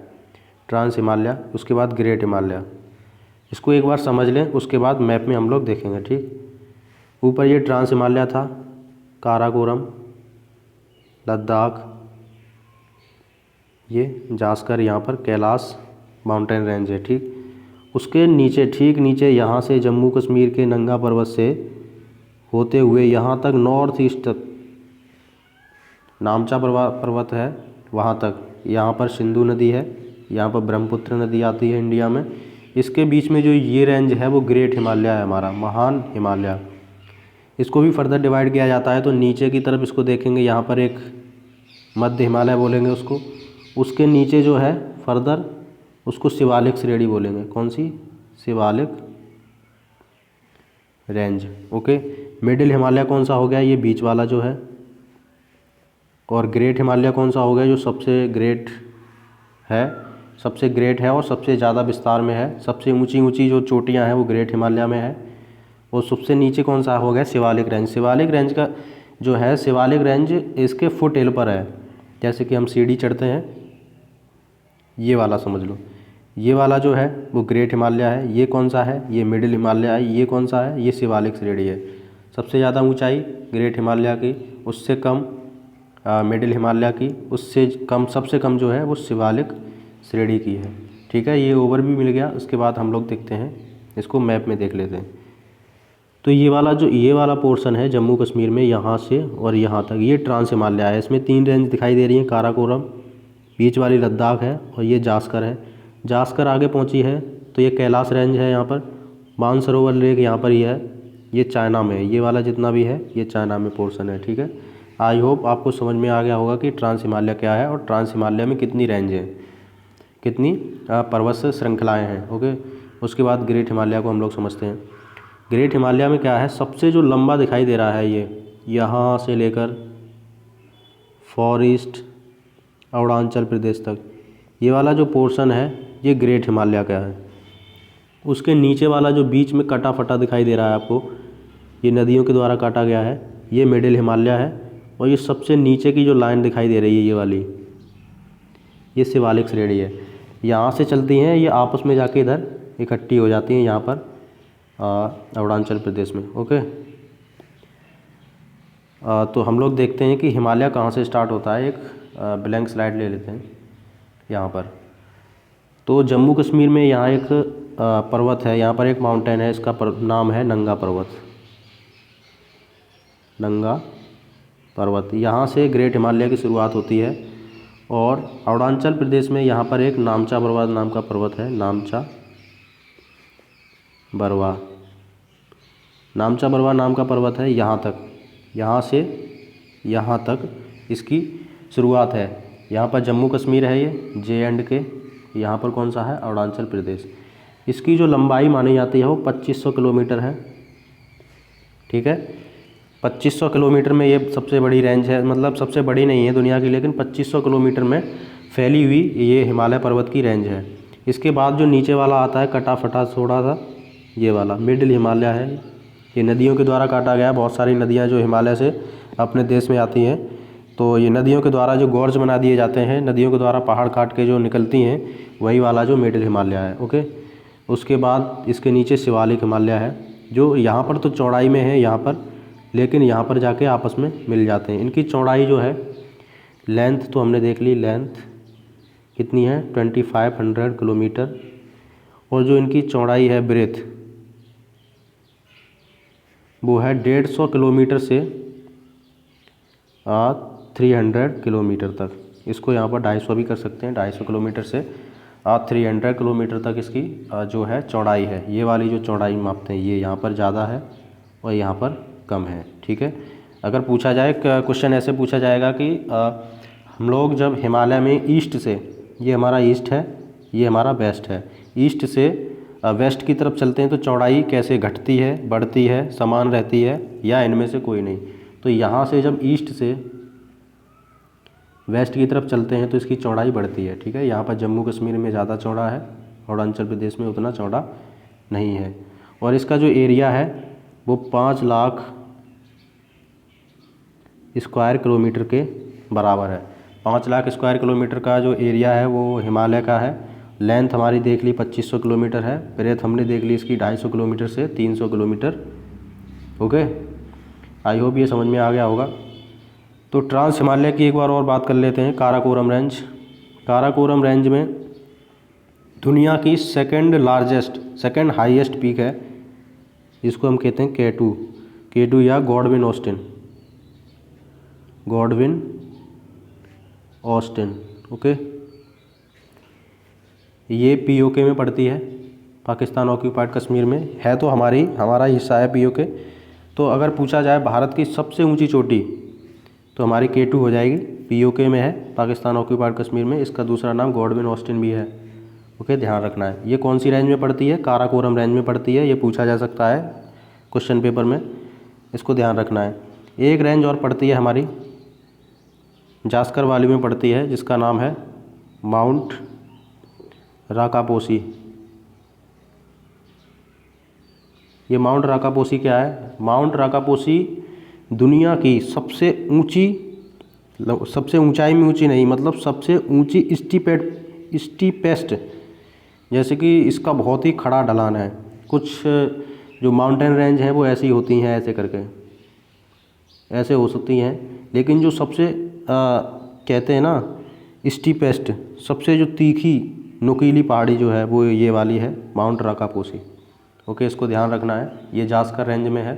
ट्रांस हिमालय, उसके बाद ग्रेट हिमालय। इसको एक बार समझ लें, उसके बाद मैप में हम लोग देखेंगे, ठीक। ऊपर ये ट्रांस हिमालय था, काराकोरम, लद्दाख, ये जास्कर, यहाँ पर कैलाश माउंटेन रेंज है। ठीक, उसके नीचे, ठीक नीचे यहाँ से जम्मू कश्मीर के नंगा पर्वत से होते हुए यहाँ तक नॉर्थ ईस्ट तक नामचा पर्वत है, वहाँ तक। यहाँ पर सिंधु नदी है, यहाँ पर ब्रह्मपुत्र नदी आती है इंडिया में। इसके बीच में जो ये रेंज है वो ग्रेट हिमालय है, हमारा महान हिमालय। इसको भी फर्दर डिवाइड किया जाता है, तो नीचे की तरफ इसको देखेंगे, यहाँ पर एक मध्य हिमालय बोलेंगे उसको। उसके नीचे जो है फर्दर उसको शिवालिक श्रेणी बोलेंगे। कौन सी? Shivalik range. Okay, middle Himalaya कौन सा हो गया? ये बीच वाला जो है। और ग्रेट हिमालय कौन सा हो गया? जो सबसे ग्रेट है, सबसे ग्रेट है और सबसे ज़्यादा विस्तार में है। सबसे ऊंची ऊंची जो चोटियां हैं वो ग्रेट हिमालय में है। और सबसे नीचे कौन सा हो गया? शिवालिक रेंज। शिवालिक रेंज का जो है, शिवालिक रेंज इसके फुट हिल पर है। जैसे कि हम सीढ़ी चढ़ते हैं, ये वाला समझ लो, ये वाला जो है वो ग्रेट हिमालय है। ये कौन सा है? ये मिडिल हिमालय है। ये कौन सा है? ये शिवालिक श्रेणी है। सबसे ज़्यादा ऊंचाई ग्रेट हिमालय की, उससे कम मिडिल हिमालय की, उससे कम, सबसे कम जो है वो शिवालिक श्रेणी की है। ठीक है, ये ओवरव्यू मिल गया। उसके बाद हम लोग देखते हैं, इसको मैप में देख लेते हैं। तो ये वाला पोर्शन है जम्मू कश्मीर में, यहाँ से और यहाँ तक, ये ट्रांस हिमालय है। इसमें 3 रेंज दिखाई दे रही हैं, काराकोरम, बीच वाली लद्दाख है और ये जास्कर है। जास्कर आगे पहुँची है तो ये कैलाश रेंज है। यहाँ पर मानसरोवर लेक यहाँ पर ही है, ये चाइना में है। ये वाला जितना भी है ये चाइना में पोर्शन है। ठीक है, आई होप आपको समझ में आ गया होगा कि ट्रांस हिमालय क्या है और ट्रांस हिमालय में कितनी रेंज है, कितनी पर्वत श्रृंखलाएँ हैं। ओके, उसके बाद ग्रेट हिमालय को हम लोग समझते हैं। ग्रेट हिमालय में क्या है? सबसे जो लंबा दिखाई दे रहा है ये, यहाँ से लेकर फॉरेस्ट अरुणाचल प्रदेश तक, ये वाला जो पोर्शन है ये ग्रेट हिमालय का है। उसके नीचे वाला जो बीच में कटा फटा दिखाई दे रहा है आपको, ये नदियों के द्वारा काटा गया है, ये मिडिल हिमालय है। और ये सबसे नीचे की जो लाइन दिखाई दे रही है ये वाली, ये शिवालिक श्रेणी है। यहाँ से चलती हैं ये आपस में जाके इधर इकट्ठी हो जाती हैं, यहाँ पर अरुणाचल प्रदेश में। ओके, तो हम लोग देखते हैं कि हिमालय कहाँ से स्टार्ट होता है। एक ब्लैंक स्लाइड ले लेते हैं यहाँ पर। तो जम्मू कश्मीर में यहाँ एक पर्वत है, यहाँ पर एक माउंटेन है, इसका नाम है नंगा पर्वत। नंगा पर्वत, यहाँ से ग्रेट हिमालय की शुरुआत होती है। और अरुणाचल प्रदेश में यहाँ पर एक नामचा बरवा नाम का पर्वत है, नामचा बरवा। नामचा बरवा नाम का पर्वत है, यहाँ तक, यहाँ से यहाँ तक इसकी शुरुआत है। यहाँ पर जम्मू कश्मीर है, ये J&K। यहाँ पर कौन सा है? अरुणाचल प्रदेश। इसकी जो लंबाई मानी जाती है वो 2500 किलोमीटर है। ठीक है, 2500 किलोमीटर में ये सबसे बड़ी रेंज है, मतलब सबसे बड़ी नहीं है दुनिया की, लेकिन 2500 किलोमीटर में फैली हुई ये हिमालय पर्वत की रेंज है। इसके बाद जो नीचे वाला आता है कटा फटा थोड़ा सा, ये वाला मिडिल हिमालय है। ये नदियों के द्वारा काटा गया है। बहुत सारी नदियाँ जो हिमालय से अपने देश में आती हैं, तो ये नदियों के द्वारा जो गॉर्ज बना दिए जाते हैं, नदियों के द्वारा पहाड़ काट के जो निकलती हैं, वही वाला जो मिडिल हिमालय है। ओके, उसके बाद इसके नीचे शिवालिक हिमालय है, जो यहाँ पर तो चौड़ाई में है यहाँ पर, लेकिन यहाँ पर जाके आपस में मिल जाते हैं। इनकी चौड़ाई जो है, लेंथ तो हमने देख ली, लेंथ कितनी है? 2500 किलोमीटर। और जो इनकी चौड़ाई है, ब्रेथ, वो है 150 किलोमीटर से 300 किलोमीटर तक। इसको यहाँ पर 250 भी कर सकते हैं, 250 किलोमीटर से 300 किलोमीटर तक इसकी जो है चौड़ाई है। ये वाली जो चौड़ाई मापते हैं, ये यहाँ पर ज़्यादा है और यहाँ पर कम है। ठीक है, अगर पूछा जाए, क्वेश्चन ऐसे पूछा जाएगा कि हम लोग जब हिमालय में ईस्ट से, ये हमारा ईस्ट है, ये हमारा वेस्ट है, ईस्ट से वेस्ट की तरफ चलते हैं तो चौड़ाई कैसे घटती है, बढ़ती है, समान रहती है, या इनमें से कोई नहीं? तो यहाँ से जब ईस्ट से वेस्ट की तरफ चलते हैं तो इसकी चौड़ाई बढ़ती है। ठीक है, यहाँ पर जम्मू कश्मीर में ज़्यादा चौड़ा है, अरुणाचल प्रदेश में उतना चौड़ा नहीं है। और इसका जो एरिया है वो 5 लाख स्क्वायर किलोमीटर के बराबर है। 5 लाख स्क्वायर किलोमीटर का जो एरिया है वो हिमालय का है। लेंथ हमारी देख ली 2500 किलोमीटर है, ब्रेथ हमने देख ली इसकी 250 किलोमीटर से 300 किलोमीटर। ओके, आई होप ये समझ में आ गया होगा। तो ट्रांस हिमालय की एक बार और बात कर लेते हैं। काराकोरम रेंज, काराकोरम रेंज में दुनिया की सेकंड हाईएस्ट पीक है, जिसको हम कहते हैं K2 या गॉडविन ऑस्टिन। ओके, ये POK में पड़ती है, पाकिस्तान ऑक्यूपाइड कश्मीर में है, तो हमारा हिस्सा है POK। तो अगर पूछा जाए भारत की सबसे ऊंची चोटी, तो हमारी K2 हो जाएगी, POK में है, पाकिस्तान ऑक्यूपाइड कश्मीर में। इसका दूसरा नाम गॉडविन ऑस्टिन भी है। ओके, ध्यान रखना है। ये कौन सी रेंज में पड़ती है? काराकोरम रेंज में पड़ती है। ये पूछा जा सकता है क्वेश्चन पेपर में, इसको ध्यान रखना है। एक रेंज और पड़ती है हमारी जास्कर वाली में पड़ती है, जिसका नाम है माउंट राकापोसी। ये माउंट राकापोसी क्या है? माउंट राकापोसी दुनिया की सबसे ऊंचाई में ऊंची नहीं, मतलब सबसे ऊंची स्टीपेस्ट, जैसे कि इसका बहुत ही खड़ा ढलान है। कुछ जो माउंटेन रेंज हैं वो ऐसी होती हैं, ऐसे करके ऐसे हो सकती हैं, लेकिन जो सबसे कहते हैं ना स्टीपेस्ट, सबसे जो तीखी नुकीली पहाड़ी जो है वो ये वाली है, माउंट राकापोसी। ओके, इसको ध्यान रखना है। ये जास्कर रेंज में है।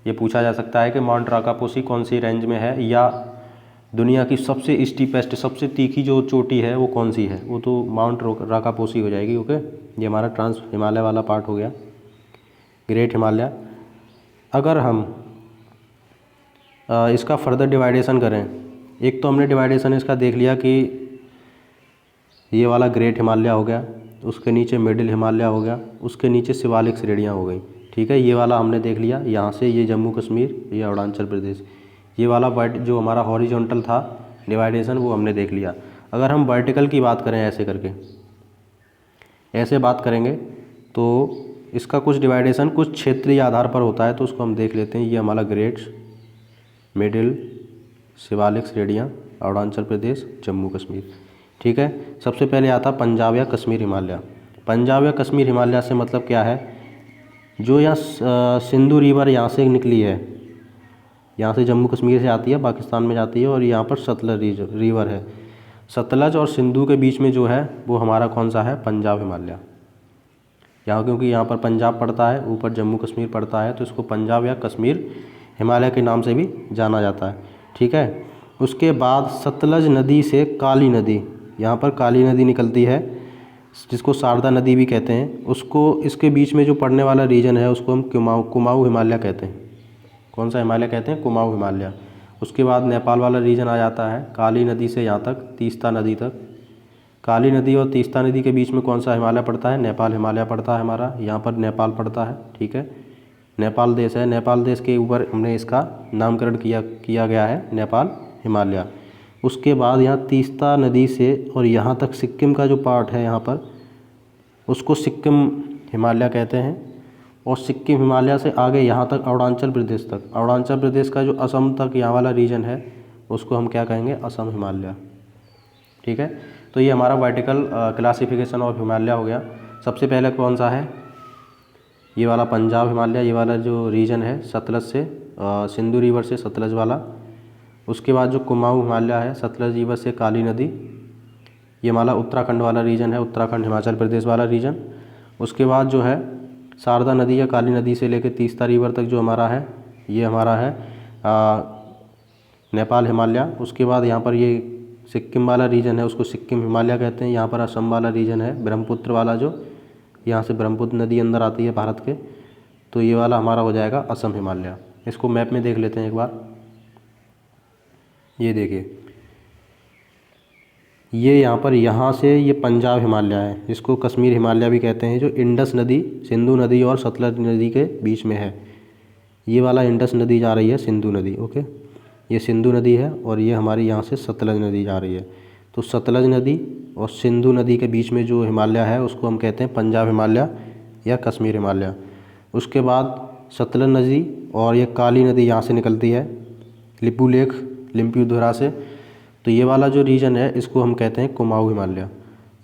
ये पूछा जा सकता है कि माउंट राकापोसी कौन सी रेंज में है, या दुनिया की सबसे स्टीपेस्ट, सबसे तीखी जो चोटी है वो कौन सी है, वो तो माउंट राकापोसी हो जाएगी। ओके, ये हमारा ट्रांस हिमालय वाला पार्ट हो गया, ग्रेट हिमालय। अगर हम इसका फर्दर डिवाइडेशन करें, एक तो हमने डिवाइडेशन इसका देख लिया कि ये वाला ग्रेट हिमालय हो गया, उसके नीचे मिडिल हिमालय हो गया, उसके नीचे शिवालिक श्रेणियाँ हो गई। ठीक है, ये वाला हमने देख लिया। यहाँ से ये जम्मू कश्मीर, ये अरुणाचल प्रदेश, ये वाला जो हमारा हॉरिजॉन्टल था डिवाइडेशन, वो हमने देख लिया। अगर हम वर्टिकल की बात करें, ऐसे करके ऐसे बात करेंगे, तो इसका कुछ डिवाइडेशन कुछ क्षेत्रीय आधार पर होता है, तो उसको हम देख लेते हैं। ये हमारा ग्रेट, मिडिल, शिवालिक श्रेणियाँ, अरुणाचल प्रदेश, जम्मू कश्मीर। ठीक है, सबसे पहले आता पंजाब या कश्मीर हिमालय। पंजाब या कश्मीर हिमालय से मतलब क्या है? जो यहाँ सिंधु रिवर यहाँ से निकली है, यहाँ से जम्मू कश्मीर से आती है, पाकिस्तान में जाती है, और यहाँ पर सतलज रिवर है। सतलज और सिंधु के बीच में जो है वो हमारा कौन सा है? पंजाब हिमालय। यहाँ क्योंकि यहाँ पर पंजाब पड़ता है, ऊपर जम्मू कश्मीर पड़ता है, तो इसको पंजाब या कश्मीर हिमालय के नाम से भी जाना जाता है। ठीक है, उसके बाद सतलज नदी से काली नदी, यहाँ पर काली नदी निकलती है, जिसको शारदा नदी भी कहते हैं। उसको इसके बीच में जो पड़ने वाला रीजन है उसको हम कुमाऊँ हिमालय कहते हैं। कौन सा हिमालय कहते हैं? कुमाऊँ हिमालय। उसके बाद नेपाल वाला रीजन आ जाता है, काली नदी से यहाँ तक, तीस्ता नदी तक। काली नदी और तीस्ता नदी के बीच में कौन सा हिमालय पड़ता है? नेपाल हिमालय पड़ता है हमारा, यहाँ पर नेपाल पड़ता है। ठीक है, नेपाल देश है, नेपाल देश के ऊपर हमने इसका नामकरण किया गया है, नेपाल हिमालय। उसके बाद यहाँ तीस्ता नदी से और यहाँ तक सिक्किम का जो पार्ट है यहाँ पर, उसको सिक्किम हिमालय कहते हैं। और सिक्किम हिमालय से आगे यहाँ तक अरुणाचल प्रदेश तक, अरुणाचल प्रदेश का जो असम तक यहाँ वाला रीजन है उसको हम क्या कहेंगे? असम हिमालय। ठीक है, तो ये हमारा वर्टिकल क्लासिफिकेशन ऑफ हिमालय हो गया। सबसे पहले कौन सा है? ये वाला पंजाब हिमालय, ये वाला जो रीजन है सतलज से, सिंधु रिवर से सतलज वाला। उसके बाद जो कुमाऊँ हिमालय है, सतलज रिवर से काली नदी, ये हमारा उत्तराखंड वाला रीजन है, उत्तराखंड हिमाचल प्रदेश वाला रीजन। उसके बाद जो है शारदा नदी या काली नदी से लेकर तीस्ता रिवर तक जो हमारा है, ये हमारा है नेपाल हिमालय। उसके बाद यहाँ पर ये सिक्किम वाला रीजन है, उसको सिक्किम हिमालय कहते हैं। यहाँ पर असम वाला रीजन है, ब्रह्मपुत्र वाला, जो यहाँ से ब्रह्मपुत्र नदी अंदर आती है भारत के, तो ये वाला हमारा हो जाएगा असम हिमालय। इसको मैप में देख लेते हैं एक बार। ये देखिए, ये यहाँ पर, यहाँ से ये पंजाब हिमालय है, इसको कश्मीर हिमालय भी कहते हैं, जो इंडस नदी, सिंधु नदी और सतलज नदी के बीच में है। ये वाला इंडस नदी जा रही है, सिंधु नदी। ओके, ये सिंधु नदी है, और ये हमारी यहाँ से सतलज नदी जा रही है। तो सतलज नदी और सिंधु नदी के बीच में जो हिमालय है उसको हम कहते हैं पंजाब हिमालय या कश्मीर हिमालय। उसके बाद सतलज नदी और ये काली नदी यहाँ से निकलती है, लिम्पुधरा से। तो ये वाला जो रीजन है इसको हम कहते हैं कुमाऊँ हिमालय।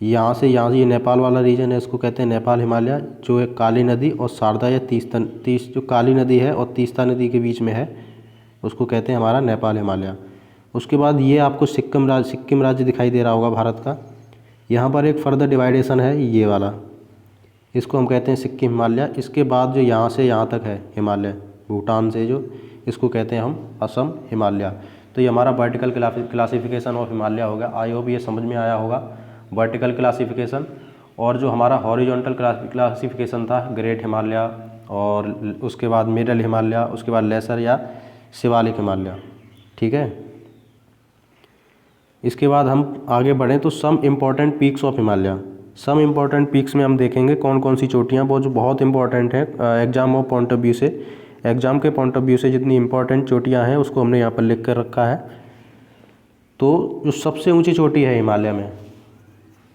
यहाँ से ये नेपाल वाला रीजन है, इसको कहते हैं नेपाल हिमालय, जो एक काली नदी और शारदा या जो काली नदी है और तीस्ता नदी के बीच में है, उसको कहते हैं हमारा नेपाल हिमालय। उसके बाद ये आपको सिक्किम राज्य दिखाई दे रहा होगा भारत का। यहाँ पर एक फर्दर डिवाइडेशन है ये वाला, इसको हम कहते हैं सिक्किम हिमालय। इसके बाद जो यहाँ से यहाँ तक है हिमालय, भूटान से जो, इसको कहते हैं हम असम हिमालय। तो ये हमारा वर्टिकल क्लासिफिकेशन ऑफ हिमालय हो गया। आई होप ये समझ में आया होगा, वर्टिकल क्लासिफिकेशन। और जो हमारा हॉरिजॉन्टल क्लासिफिकेशन था, ग्रेट हिमालय, और उसके बाद मिडल हिमालय, उसके बाद लेसर या शिवालिक हिमालय। ठीक है, इसके बाद हम आगे बढ़ें तो some important peaks of Himalaya. Some important peaks में हम देखेंगे कौन कौन सी चोटियाँ, वो जो बहुत इंपॉर्टेंट है exam of point of view से, एग्जाम के पॉइंट ऑफ व्यू से जितनी इंपॉर्टेंट चोटियाँ हैं उसको हमने यहाँ पर लिख कर रखा है। तो जो सबसे ऊंची चोटी है हिमालय में,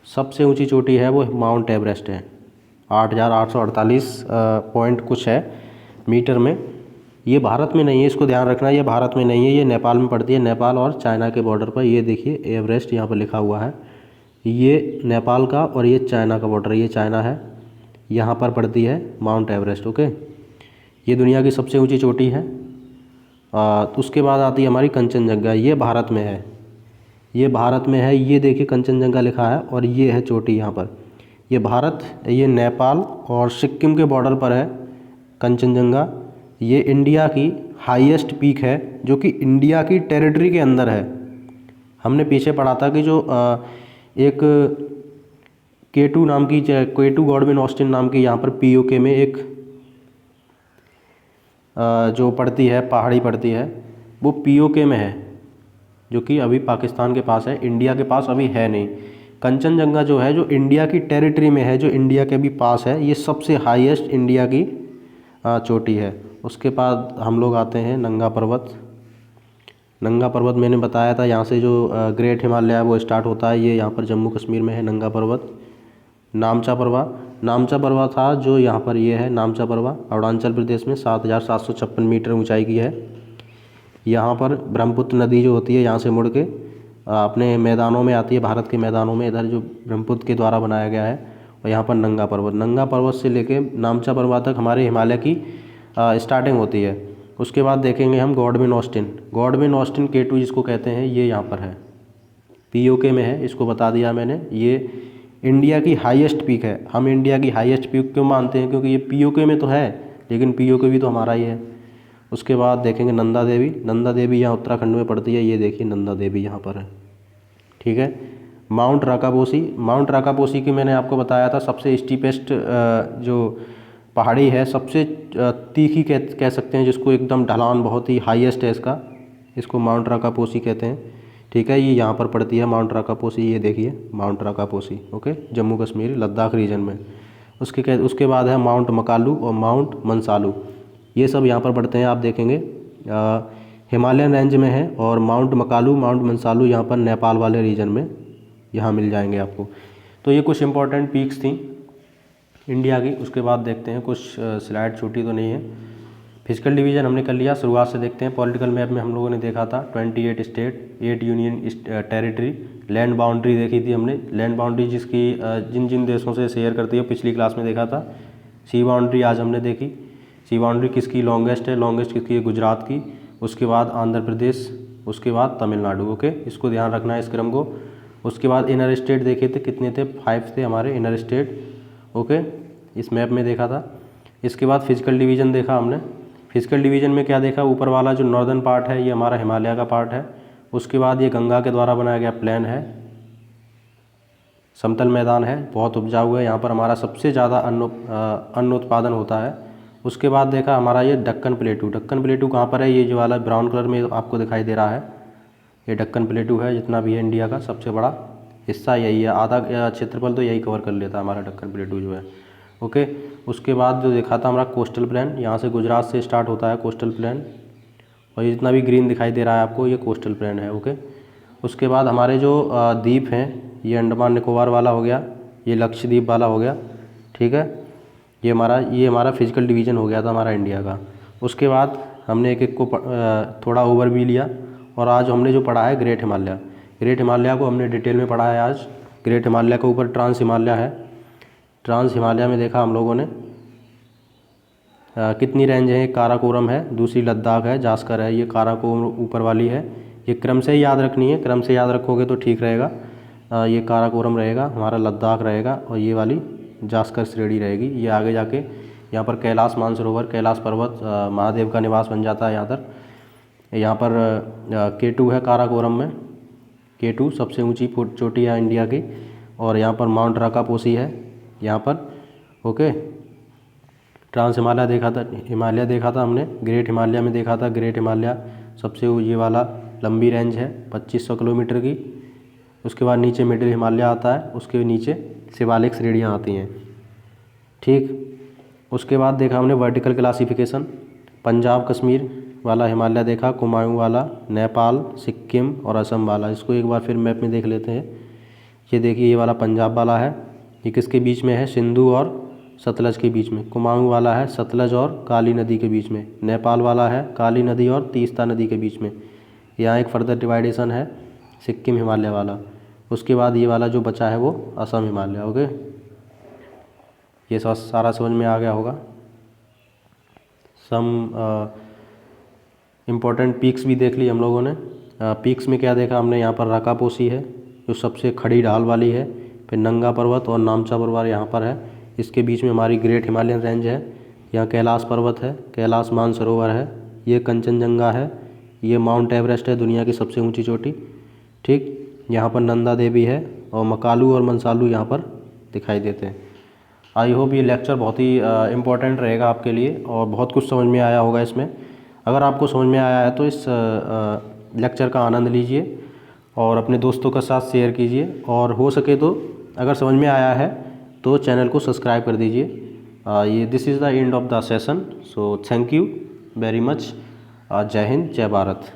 सबसे ऊंची चोटी है वो माउंट एवरेस्ट है, 8,848 पॉइंट कुछ है मीटर में। ये भारत में नहीं है, इसको ध्यान रखना, ये भारत में नहीं है, ये नेपाल में पड़ती है, नेपाल और चाइना के बॉर्डर पर। ये देखिए एवरेस्ट यहाँ पर लिखा हुआ है, ये नेपाल का और ये चाइना का बॉर्डर, ये चाइना है, यहाँ पर पड़ती है माउंट एवरेस्ट। ओके, ये दुनिया की सबसे ऊंची चोटी है। उसके बाद आती है हमारी कंचनजंगा, ये भारत में है, ये भारत में है, ये देखिए कंचनजंगा लिखा है, और ये है चोटी यहाँ पर, ये भारत, ये नेपाल और सिक्किम के बॉर्डर पर है कंचनजंगा। ये इंडिया की हाईएस्ट पीक है जो कि इंडिया की टेरिटरी के अंदर है। हमने पीछे पढ़ा था कि जो एक K2 नाम की, K2 गॉडविन ऑस्टिन नाम की यहाँ पर POK में एक जो पड़ती है पहाड़ी पड़ती है, वो POK में है, जो कि अभी पाकिस्तान के पास है, इंडिया के पास अभी है नहीं। कंचनजंगा जो है, जो इंडिया की टेरिटरी में है, जो इंडिया के भी पास है, ये सबसे हाईएस्ट इंडिया की चोटी है। उसके बाद हम लोग आते हैं नंगा पर्वत। नंगा पर्वत मैंने बताया था, यहाँ से जो ग्रेट हिमालय है वो स्टार्ट होता है, ये यहाँ पर जम्मू कश्मीर में है नंगा पर्वत। नामचा परवा था जो यहाँ पर ये है नामचा परवा, अरुणाचल प्रदेश में 7,756 मीटर ऊंचाई की है। यहाँ पर ब्रह्मपुत्र नदी जो होती है यहाँ से मुड़ के अपने मैदानों में आती है, भारत के मैदानों में, इधर जो ब्रह्मपुत्र के द्वारा बनाया गया है। और यहाँ पर नंगा पर्वत से लेके नामचा पर्वत तक हमारे हिमालय की स्टार्टिंग होती है। उसके बाद देखेंगे हम गॉडविन ऑस्टिन K2 जिसको कहते हैं, ये यहाँ पर है, POK में है, इसको बता दिया मैंने। ये इंडिया की हाईएस्ट पीक है। हम इंडिया की हाईएस्ट पीक क्यों मानते हैं? क्योंकि ये POK में तो है, लेकिन POK भी तो हमारा ही है। उसके बाद देखेंगे नंदा देवी यहाँ उत्तराखंड में पड़ती है, ये देखिए नंदा देवी यहाँ पर है। ठीक है, माउंट राकापोसी की मैंने आपको बताया था सबसे स्टीपेस्ट जो पहाड़ी है, सबसे तीखी कह सकते हैं जिसको, एकदम ढलान बहुत ही हाईएस्ट है इसका, इसको माउंट राकापोसी कहते हैं। ठीक है, ये यहाँ पर पड़ती है माउंट राकापोसी, ये देखिए mount Rakaposhi. Okay, Jammu Kashmir Ladakh region में। उसके बाद है माउंट मकालू और माउंट मनसालू, ये सब यहाँ पर पड़ते हैं। आप देखेंगे हिमालयन रेंज में है, और माउंट मकालू माउंट मनसालू यहाँ पर नेपाल वाले रीजन में यहाँ मिल जाएंगे आपको। तो ये कुछ इंपॉर्टेंट पीक्स थी इंडिया की। उसके बाद देखते हैं, कुछ स्लाइड छोटी तो नहीं है। फिजिकल डिवीज़न हमने कर लिया, शुरुआत से देखते हैं। पॉलिटिकल मैप में हम लोगों ने देखा था 28 state, 8 union territory. Land boundary देखी थी हमने, लैंड बाउंड्री जिसकी जिन जिन देशों से शेयर करती है, पिछली क्लास में देखा था। सी बाउंड्री आज हमने देखी, सी बाउंड्री किसकी लॉन्गेस्ट है, लॉन्गेस्ट किसकी है, गुजरात की। उसके बाद आंध्र प्रदेश, उसके बाद तमिलनाडु। ओके, इसको ध्यान रखना है इस क्रम को। उसके बाद इनर स्टेट देखे थे, कितने थे, 5 थे हमारे इनर स्टेट। ओके, इस मैप में देखा था। इसके बाद फिजिकल डिवीज़न देखा हमने। फिजिकल डिवीज़न में क्या देखा, ऊपर वाला जो नॉर्दर्न पार्ट है ये हमारा हिमालय का पार्ट है। उसके बाद ये गंगा के द्वारा बनाया गया प्लेन है, समतल मैदान है, बहुत उपजाऊ है, यहाँ पर हमारा सबसे ज़्यादा अन्न उत्पादन होता है। उसके बाद देखा हमारा ये दक्कन प्लेटू कहाँ पर है, ये जो वाला ब्राउन कलर में आपको दिखाई दे रहा है, ये दक्कन प्लेटू है। जितना भी है इंडिया का सबसे बड़ा हिस्सा यही है, आधा क्षेत्रफल तो यही कवर कर लेता है हमारा दक्कन प्लेटू जो है। ओके, उसके बाद जो देखा था हमारा कोस्टल प्लेन, यहाँ से गुजरात से स्टार्ट होता है कोस्टल प्लेन, और ये जितना भी ग्रीन दिखाई दे रहा है आपको, ये कोस्टल प्लेन है। ओके, उसके बाद हमारे जो द्वीप हैं, ये अंडमान निकोबार वाला हो गया, ये लक्षद्वीप वाला हो गया। ठीक है, ये हमारा फिजिकल डिवीज़न हो गया था हमारा इंडिया का। उसके बाद हमने एक एक को थोड़ा ओवरव्यू लिया, और आज हमने जो पढ़ा है ग्रेट हिमालय को हमने डिटेल में पढ़ा है आज। ग्रेट हिमालय के ऊपर ट्रांस हिमालय है, ट्रांस हिमालय में देखा हम लोगों ने कितनी रेंज है, एक काराकोरम है, दूसरी लद्दाख है, जास्कर है, ये काराकोरम ऊपर वाली है। ये क्रम से ही याद रखनी है, क्रम से याद रखोगे तो ठीक रहेगा। ये काराकोरम रहेगा, हमारा लद्दाख रहेगा, और ये वाली जास्कर श्रेणी रहेगी। ये आगे जाके यहाँ पर कैलाश मानसरोवर, कैलाश पर्वत, महादेव का निवास बन जाता है यहाँ पर। यहाँ पर K2 है काराकोरम में, K2 सबसे ऊंची चोटी है इंडिया की। और यहाँ पर माउंट राकापोसी है यहाँ पर। ओके, ट्रांस हिमालय देखा था, हिमालय देखा था हमने, ग्रेट हिमालय में देखा था। ग्रेट हिमालय सबसे ये वाला लंबी रेंज है 2500 किलोमीटर की। उसके बाद नीचे मिडिल हिमालय आता है, उसके नीचे शिवालिक श्रेणियाँ आती हैं। ठीक, उसके बाद देखा हमने वर्टिकल क्लासिफिकेशन, पंजाब कश्मीर वाला हिमालय देखा, कुमाऊँ वाला, नेपाल, सिक्किम और असम वाला। इसको एक बार फिर मैप में देख लेते हैं। ये देखिए, ये वाला पंजाब वाला है, ये किसके बीच में है, सिंधु और सतलज के बीच में। कुमाऊँ वाला है सतलज और काली नदी के बीच में। नेपाल वाला है काली नदी और तीस्ता नदी के बीच में। यहाँ एक फर्दर डिवाइडेशन है सिक्किम हिमालय वाला। उसके बाद ये वाला जो बचा है वो असम हिमालय। ओके, ये सारा समझ में आ गया होगा। सम इम्पोर्टेंट पीक्स भी देख ली हम लोगों ने। पीक्स में क्या देखा हमने, यहाँ पर राकापोसी है जो सबसे खड़ी ढाल वाली है, फिर नंगा पर्वत और नामचा पर्वत यहाँ पर है। इसके बीच में हमारी ग्रेट हिमालयन रेंज है। यहाँ कैलाश पर्वत है, कैलाश मानसरोवर है, ये कंचनजंगा है, ये माउंट एवरेस्ट है, दुनिया की सबसे ऊंची चोटी। ठीक, यहाँ पर नंदा देवी है और मकालू और मनसालू यहाँ पर दिखाई देते हैं। आई होप ये लेक्चर बहुत ही इम्पोर्टेंट रहेगा आपके लिए और बहुत कुछ समझ में आया होगा इसमें। अगर आपको समझ में आया है तो इस लेक्चर का आनंद लीजिए और अपने दोस्तों के साथ शेयर कीजिए, और हो सके तो अगर समझ में आया है तो चैनल को सब्सक्राइब कर दीजिए। ये this is the end of the session, so thank you very much. जय हिंद, जय भारत।